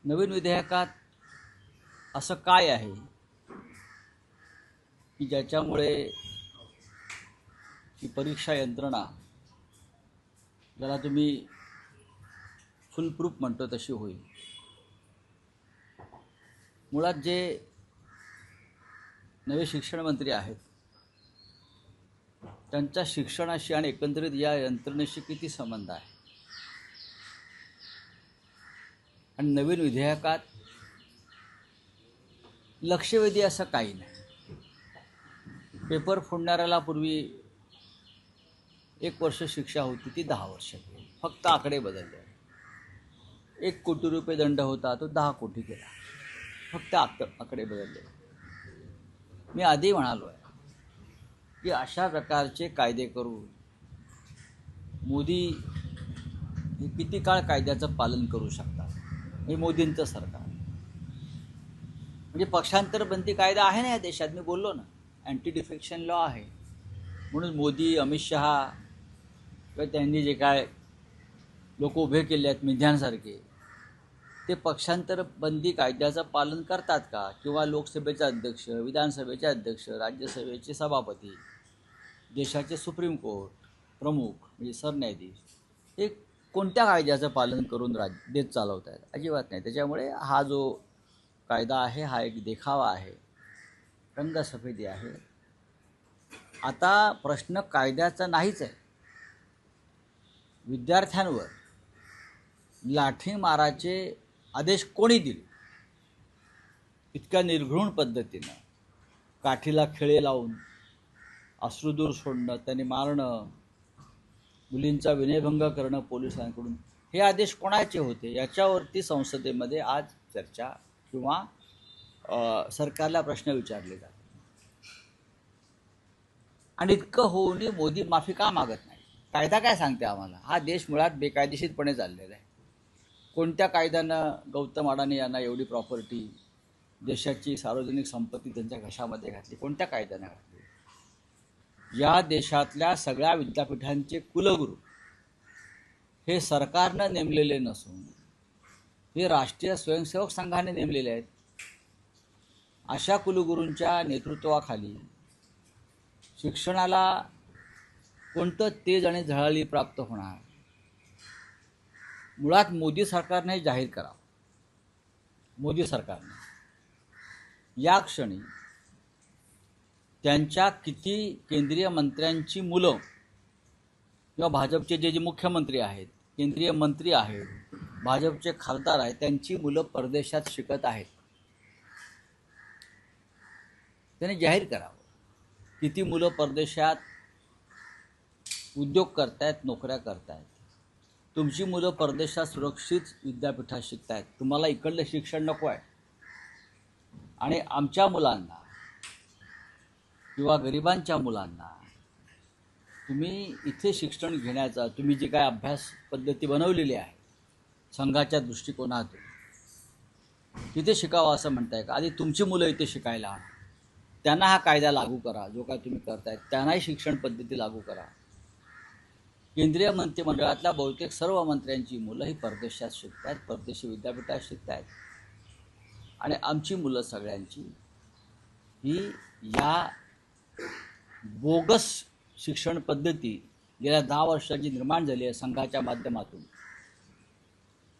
नवीन विधेयकात असं काय आहे की ज्याच्यामुळे ही परीक्षा यंत्रणा ज्याला तुम्ही फुल प्रूफ म्हणतो तशी होईल? मुळात जे नवे शिक्षण मंत्री आहेत त्यांचा शिक्षणाशी आणि एकंदरीत या यंत्रणेशी किती संबंध आहे? आणि नवीन विधेयकात लक्षवेधी असं काही नाही. पेपर फोडणाऱ्याला पूर्वी 1 वर्ष शिक्षा होती, ती 10 वर्ष केली. फक्त आकडे बदलले. 1 कोटी रुपये दंड होता, तो 10 कोटी केला. फक्त आकडे बदलले. मी आधी म्हणालो आहे की अशा प्रकारचे कायदे करून मोदी हे किती काळ कायद्याचं पालन करू शकतात? हे मोदींचं सरकार म्हणजे पक्षांतरबंदी कायदा आहे ना या देशात. मी बोललो ना, अँटी डिफेक्शन लॉ आहे. म्हणून मोदी, अमित शहा किंवा त्यांनी जे काय लोक उभे केले आहेत मिध्यांसारखे, ते पक्षांतरबंदी कायद्याचं पालन करतात का? किंवा लोकसभेचे अध्यक्ष, विधानसभेचे अध्यक्ष, राज्यसभेचे सभापती, देशाचे सुप्रीम कोर्ट प्रमुख म्हणजे सरन्यायाधीश हे कोणत्या कायद्याचं पालन करून देश चालवत आहेत? अजिबात नाही. त्याच्यामुळे हा जो कायदा आहे हा एक देखावा आहे, रंगसफेदी आहे. आता प्रश्न कायद्याचा नाहीच आहे. विद्यार्थ्यांवर लाठीमाराचे आदेश कोणी दिले? इतक्या निर्घृण पद्धतीनं काठीला खिळे लावून अश्रुधूर सोडणं, त्यांनी मारणं, मुलींचा विनयभंग करणं पोलिसांकडून, हे आदेश कोणाचे होते? याच्यावरती संसदेमध्ये आज चर्चा किंवा सरकारला प्रश्न विचारले जातात. आणि इतकं होऊनही मोदी माफी का मागत नाही? कायदा काय सांगते आम्हाला? हा देश मुळात बेकायदेशीरपणे चाललेला आहे. कोणत्या कायद्यानं गौतम अडाणी यांना एवढी प्रॉपर्टी, देशाची सार्वजनिक संपत्ती त्यांच्या घशामध्ये घातली? कोणत्या कायद्यानं घातली? या देशातल्या सगळ्या विद्यापीठांचे कुलगुरू हे सरकारनं नेमलेले नसून हे राष्ट्रीय स्वयंसेवक संघाने नेमलेले आहेत. अशा कुलगुरूंच्या नेतृत्वाखाली शिक्षणाला कोणतं तेज आणि झळाळी प्राप्त होणार? मुळात मोदी सरकारने हे जाहीर करावं. मोदी सरकारने या क्षणी त्यांच्या किती केंद्रीय मंत्र्यांची मुलं किंवा भाजपचे जे मुख्यमंत्री आहेत, केंद्रीय मंत्री आहेत, भाजपचे खासदार आहेत, त्यांची मुलं परदेशात शिकत आहेत. त्यांनी जाहीर करावं किती मुलं परदेशात उद्योग करतायत, नोकऱ्या करतायत. तुमची मुलं परदेशात सुरक्षित विद्यापीठात शिकतायत, तुम्हाला इकडलं शिक्षण नको आहे. आणि आमच्या मुलांना किंवा गरिबांच्या मुलांना तुम्ही इथे शिक्षण घेण्याचा, तुम्ही जी काय अभ्यास पद्धती बनवलेली आहे संघाच्या दृष्टिकोनातून, तिथे शिकावं असं म्हणताय का? आधी तुमची मुलं इथे शिकायला आणा, त्यांना हा कायदा लागू करा. जो काय तुम्ही करतायत त्यांनाही शिक्षण पद्धती लागू करा. केंद्रीय मंत्रिमंडळातल्या बहुतेक सर्व मंत्र्यांची मुलं ही परदेशात शिकत आहेत, परदेशी विद्यापीठात शिकत आहेत. आणि आमची मुलं सगळ्यांची ही या बोगस शिक्षण पद्धती गेल्या 10 वर्षांची निर्माण झाली आहे संघाच्या माध्यमातून,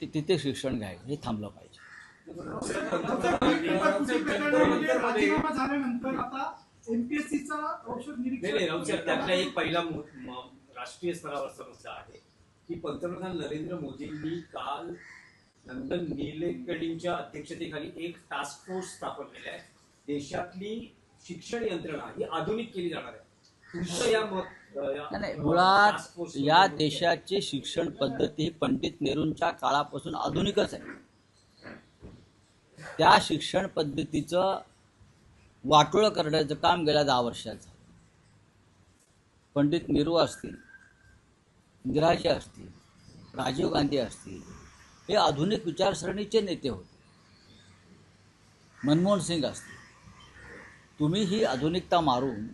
तिथे शिक्षण घ्यायचं हे थांबलं पाहिजे. त्यातला एक पहिला राष्ट्रीय स्तरावरचा मुद्दा आहे की पंतप्रधान नरेंद्र मोदींनी काल नंदन नीलेकणींच्या अध्यक्षतेखाली एक टास्क फोर्स स्थापन केली आहे. देशातली शिक्षण यंत्रणा ही आधुनिक केली जाणार आहे. नाही, मुळात या देशाची शिक्षण पद्धती पंडित नेहरूंच्या काळापासून आधुनिकच आहे. त्या शिक्षण पद्धतीचं वाटोळं करण्याचं काम गेल्या 10 वर्षात झालं. पंडित नेहरू असतील, इंदिराजी असतील, राजीव गांधी असतील, हे आधुनिक विचारसरणीचे नेते होते. मनमोहन सिंग असतील. तुम्ही ही आधुनिकता मारून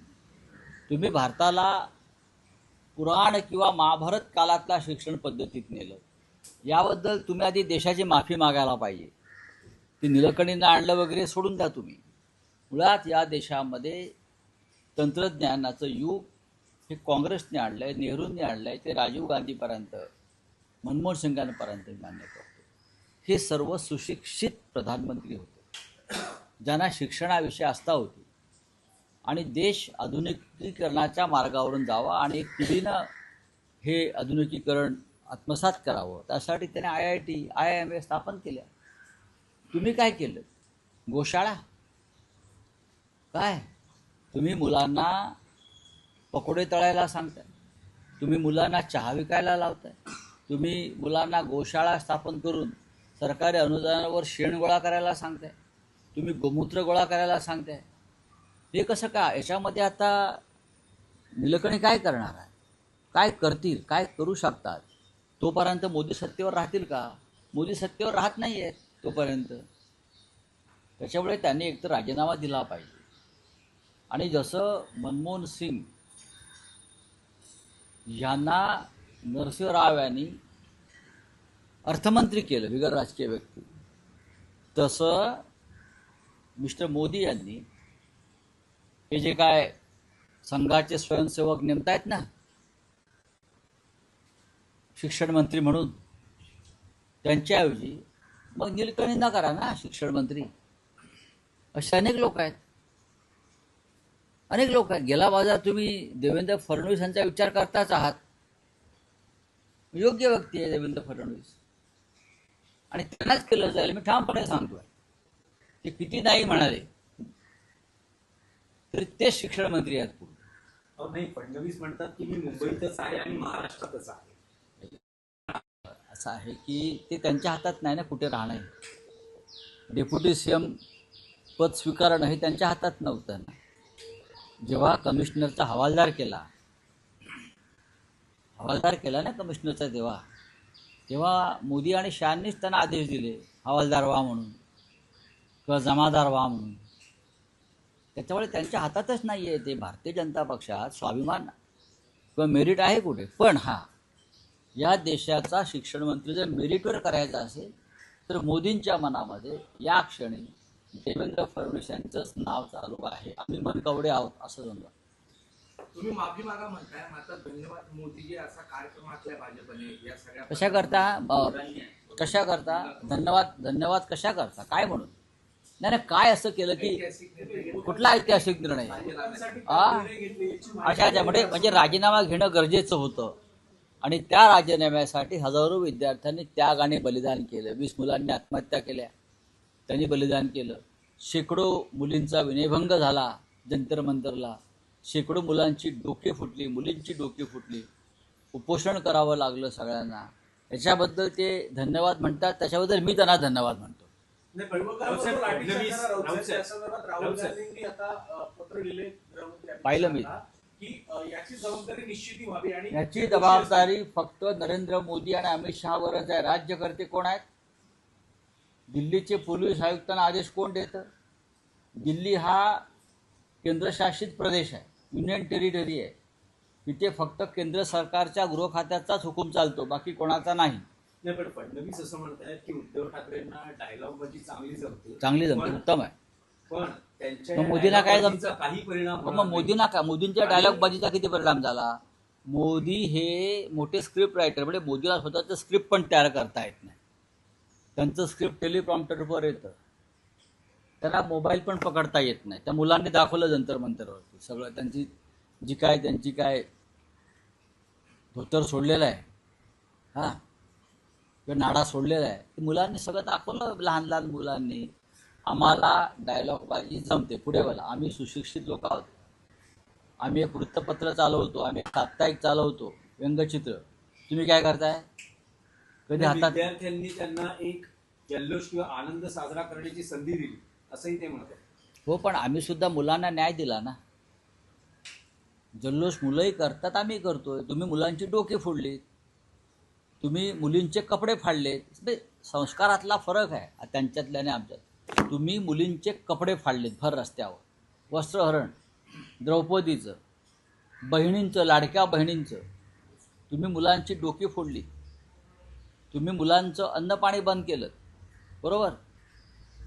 तुम्ही भारताला पुराण किंवा महाभारत काळातल्या शिक्षण पद्धतीत नेलं. याबद्दल तुम्ही आधी देशाची माफी मागायला पाहिजे. ते निलकणीनं आणलं वगैरे सोडून द्या तुम्ही. मुळात या देशामध्ये तंत्रज्ञानाचं युग हे काँग्रेसने आणलं आहे, नेहरूंनी आणलं आहे, ते राजीव गांधीपर्यंत, मनमोहन सिंगांपर्यंत मान्य करतो. हे सर्व सुशिक्षित प्रधानमंत्री होते, ज्यांना शिक्षणाविषयी आस्था होती आणि देश आधुनिकीकरणाच्या मार्गावरून जावा आणि एक पिढीनं हे आधुनिकीकरण आत्मसात करावं, त्यासाठी त्याने IIT IIM स्थापन केल्या. तुम्ही काय केलं? गोशाळा काय? तुम्ही मुलांना पकोडे तळायला सांगताय, तुम्ही मुलांना चहा विकायला लावताय, तुम्ही मुलांना गोशाळा स्थापन करून सरकारी अनुदानावर शेण गोळा करायला सांगताय, तुम्ही गोमूत्र गोळा करायला सांगताय. हे कसं का? याच्यामध्ये आता निलकणी काय करणार आहे? काय करतील? काय करू शकतात? तोपर्यंत मोदी सत्तेवर राहतील का? मोदी सत्तेवर राहत नाही आहेत तोपर्यंत. त्याच्यामुळे त्यांनी एकतर राजीनामा दिला पाहिजे. आणि जसं मनमोहन सिंग यांना नरसिंह राव यांनी अर्थमंत्री केलं बिगर राजकीय व्यक्ती, तसं मिस्टर मोदी यांनी हे जे काय संघाचे स्वयंसेवक नेमतायत ना शिक्षण मंत्री म्हणून, त्यांच्याऐवजी मग निलकणींना करा ना शिक्षण मंत्री. असे अनेक लोक आहेत, अनेक लोक आहेत. गेला बाजार तुम्ही देवेंद्र फडणवीस यांचा विचार करताच आहात. योग्य व्यक्ती आहे देवेंद्र फडणवीस आणि त्यांनाच केलं जाईल. मी ठामपणे सांगतोय, ते किती नाही म्हणाले तरी तेच शिक्षण मंत्री आहेत. नाही, फडणवीस म्हणतात की मी मुंबईतच आहे आणि महाराष्ट्रातच आहे. असं आहे की ते त्यांच्या हातात नाही ना कुठे राहणं. डेप्युटी CM पद स्वीकारणं हे त्यांच्या हातात नव्हतं ना. जेव्हा कमिशनरचा हवालदार केला ना कमिशनरचा, तेव्हा मोदी आणि शहांनीच त्यांना आदेश दिले हवालदार व्हा म्हणून किंवा जमादार व्हा म्हणून. त्याच्यामुळे त्यांच्या हातातच नाही आहे ते. भारतीय जनता पक्षात स्वाभिमान किंवा मेरिट आहे कुठे? पण हा या देशाचा शिक्षण मंत्री जर मेरिटवर करायचा असेल तर मोदींच्या मनामध्ये या क्षणी देवेंद्र फडणवीस यांचंच नाव चालू आहे. आम्ही मनकवडे आहोत असं समजा. तुम्ही माफी मागा म्हणताय, मात्र धन्यवाद मोदीजी असा कार्यक्रम आपल्या भाजपने या सगळ्या कशा करता धन्यवाद कशा करता? काय म्हणून? नाही काय असं केलं की कुठला ऐतिहासिक निर्णय? अच्छा म्हणजे राजीनामा घेणं गरजेचं होतं आणि त्या राजीनाम्यासाठी हजारो विद्यार्थ्यांनी त्याग आणि बलिदान केलं. 20 मुलांनी आत्महत्या केल्या, त्यांनी बलिदान केलं. शेकडो मुलींचा विनयभंग झाला जंतर मंतरला, शेकडो मुलांची डोके फुटली, मुलींची डोके फुटली, उपोषण करावं लागलं सगळ्यांना. याच्याबद्दल ते धन्यवाद म्हणतात, त्याच्याबद्दल मी त्यांना धन्यवाद म्हणतो. पाहिलं मी याची जबाबदारी फक्त नरेंद्र मोदी आणि अमित शहावरच आहे. राज्यकर्ते कोण आहेत? दिल्लीचे पोलीस आयुक्तांना आदेश कोण देतं? दिल्ली हा केंद्रशासित प्रदेश आहे, युनियन टेरिटरी आहे. तिथे फक्त केंद्र सरकारच्या गृह खात्याचाच हुकूम चालतो, बाकी कोणाचा नाही. पण फडणवीस असं म्हणतात की उद्धव ठाकरेंना डायलॉग बाजी चांगली जमते, उत्तम आहे. पण त्यांच्या मोदींना काय जमतं? काही परिणाम मग मोदींना काय? मोदींच्या डायलॉग बाजीचा किती परिणाम झाला? मोदी हे मोठे स्क्रिप्ट रायटर, म्हणजे मोदीला स्वतःचं स्क्रिप्ट पण तयार करता येत नाही. त्यांचं स्क्रिप्ट टेलिप्रॉम्प्टरवर येतं, त्याला मोबाईल पण पकडता येत नाही. त्या मुलांनी दाखवलं जंतर मंतरवरती सगळं. त्यांची काय धोतर सोडलेलं आहे, हां, किंवा नाडा सोडलेला आहे, ते मुलांनी सगळं दाखवलं. लहान मुलांनी. आम्हाला डायलॉग बाजी जमते. पुढे बोला. आम्ही सुशिक्षित लोक आहोत. आम्ही एक वृत्तपत्र चालवतो, आम्ही एक साप्ताहिक चालवतो, व्यंगचित्र. तुम्ही काय करताय? कधी हातात? विद्यार्थ्यांनी त्यांना एक जल्लोष किंवा आनंद साजरा करण्याची संधी दिली असंही ते म्हणतात. हो, पण आम्ही सुद्धा मुलांना न्याय दिला ना. जल्लोष मुलंही करतात, आम्ही करतोय. तुम्ही मुलांची डोके फोडलीत, तुम्ही मुलींचे कपडे फाडलेत. संस्कारातला फरक आहे त्यांच्यातल्या आणि आमच्यात. तुम्ही मुलींचे कपडे फाडलेत भर रस्त्यावर, वस्त्रहरण, द्रौपदीचं, बहिणींचं, लाडक्या बहिणींचं. तुम्ही मुलांची डोकी फोडली, तुम्ही मुलांचं अन्नपाणी बंद केलं, बरोबर.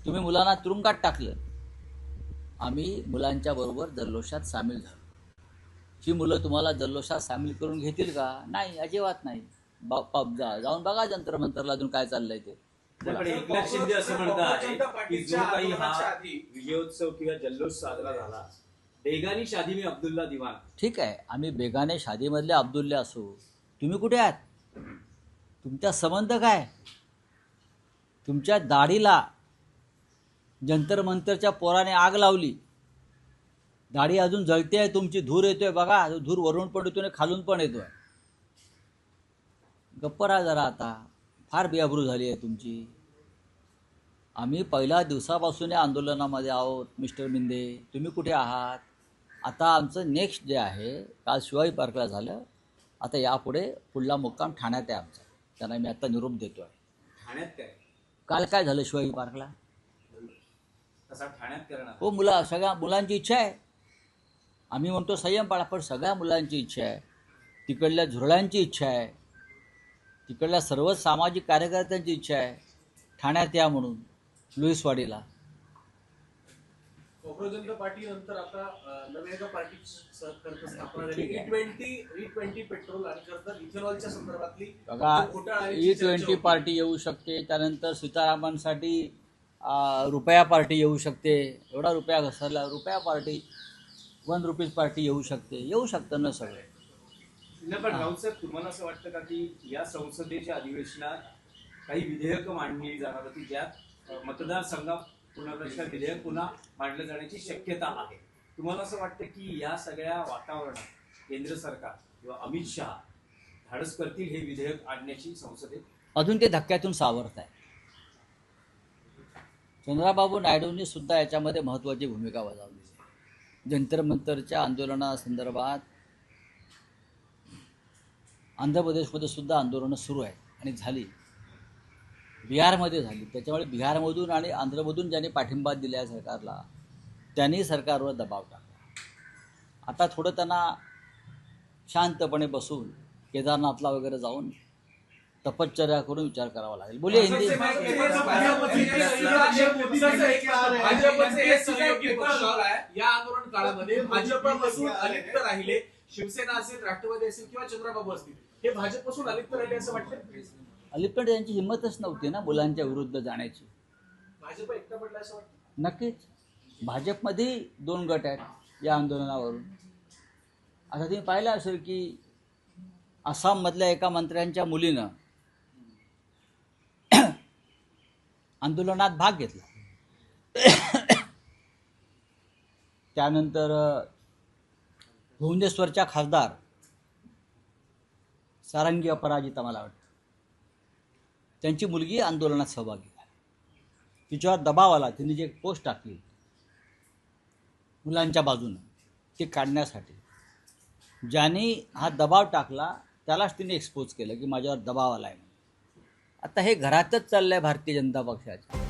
तुम्ही मुलांना तुरुंगात टाकलं. आम्ही मुलांच्या बरोबर जल्लोषात सामील झालो. ही मुलं तुम्हाला जल्लोषात सामील करून घेतील का? नाही, अजिबात नाही. जाऊन बघा जंतर मंतरला अजून काय चाललंय ते. पण एकनाथ शिंदे असं म्हणत आहे की जो काही हा विजयोत्सव किंवा जल्लोष साजरा झाला, बेगानी शादी में अब्दुल्ला दिवान. ठीक आहे, आम्ही बेगाने शादीमधले अब्दुल्ले असू. तुम्ही कुठे आहात? तुमचा संबंध काय? तुमच्या दाढीला जंतर मंतरच्या पोराने आग लावली. दाढी अजून जळते आहे तुमची, धूर येतोय बघा. धूर वरून पण येतोय आणि खालून पण येतोय. गप्प राहा जरा आता. फार बेअब्रू झाली आहे तुमची. आम्ही पहिल्या दिवसापासून या आंदोलनामध्ये आहोत. मिस्टर मिंदे, तुम्ही कुठे आहात? आता आमचं नेक्स्ट जे आहे, काल शिवाजी पार्कला झालं, आता यापुढे पुढला मुक्काम ठाण्यात आहे आमचा. त्यांना मी आता निरोप देतो आहे. ठाण्यात काय काल काय झालं शिवाजी पार्कला? तसा ठाण्यात करणार. हो, सगळ्या मुलांची इच्छा आहे. आम्ही म्हणतो संयम पाळा, पण सगळ्या मुलांची इच्छा आहे. तिकडल्या झुरळ्यांची इच्छा आहे. तिकडल्या सर्व सामाजिक कार्यकर्त्यांची इच्छा आहे ठाण्यात या म्हणून, लुईसवाडीला. काँग्रेस जनता पार्टी नंतर आता नव्या एका पार्टी स्थापना झाली. E20 पेट्रोल आणि खरंतर इथेनॉलच्या संदर्भातली बघा, घोटाळ्याची चर्चा E20 होती. पार्टी येऊ शकते. त्यानंतर सीतारामांसाठी रुपया पार्टी येऊ शकते. एवढा रुपया घसरला, रुपया पार्टी, ₹1 पार्टी येऊ शकते. येऊ शकतं ना सगळं. नाही, पण राऊत साहेब, तुम्हाला असं वाटतं का की या संसदेच्या अधिवेशनात काही विधेयकं मांडली जाणार होती, ज्यात मतदारसंघ पुनर्रचना विधेयक पुन्हा मांडलं जाण्याची शक्यता आहे? तुम्हाला असं वाटतं की या सगळ्या वातावरणात केंद्र सरकार किंवा अमित शहा धाडस करतील हे विधेयक आणण्याची संसदेत? अजून ते धक्क्यातून सावरत आहे. चंद्राबाबू नायडूंनी सुद्धा याच्यामध्ये महत्त्वाची भूमिका बजावली. जंतर मंतरच्या आंदोलनासंदर्भात आंध्र प्रदेशमध्ये सुद्धा आंदोलनं सुरू आहेत आणि झाली. बिहारमध्ये झाली. त्याच्यामुळे बिहारमधून आणि आंध्रमधून ज्यांनी पाठिंबा दिला आहे सरकारला, त्यांनी सरकारवर दबाव टाकला. आता थोडं त्यांना शांतपणे बसून केदारनाथला वगैरे जाऊन तपश्चर्या करून विचार करावा लागेल. बोलिए हिंदी. भाजपचे हे सहयोगी पक्ष या आंदोलन काळामध्ये भाजपपासून अलिप्त राहिले. शिवसेना असेल, राष्ट्रवादी असेल किंवा चंद्रबाबू असतील, हे भाजपपासून अलिप्त राहिले असं वाटतं? अलीकडे त्यांची हिंमतच नव्हती ना मुलांच्या विरुद्ध जाण्याची. भाजप एकटा पडला असं वाटतं? नक्कीच. भाजपमध्ये 2 गट आहेत या आंदोलनावरून. आता तुम्ही पाहिलं असेल की आसाममधल्या एका मंत्र्यांच्या मुलीनं आंदोलनात भाग घेतला. त्यानंतर भुवनेश्वरच्या खासदार सारंगी अपराजिता, मला वाटतं, त्यांची मुलगी आंदोलनात सहभागी झाली. तिच्यावर दबाव आला. तिने जे पोस्ट टाकली मुलांच्या बाजूनं, ते काढण्यासाठी ज्याने हा दबाव टाकला त्यालाच तिने एक्सपोज केलं की माझ्यावर दबाव आला आहे. आता हे घरातच चाललं आहे भारतीय जनता पक्षाच्या.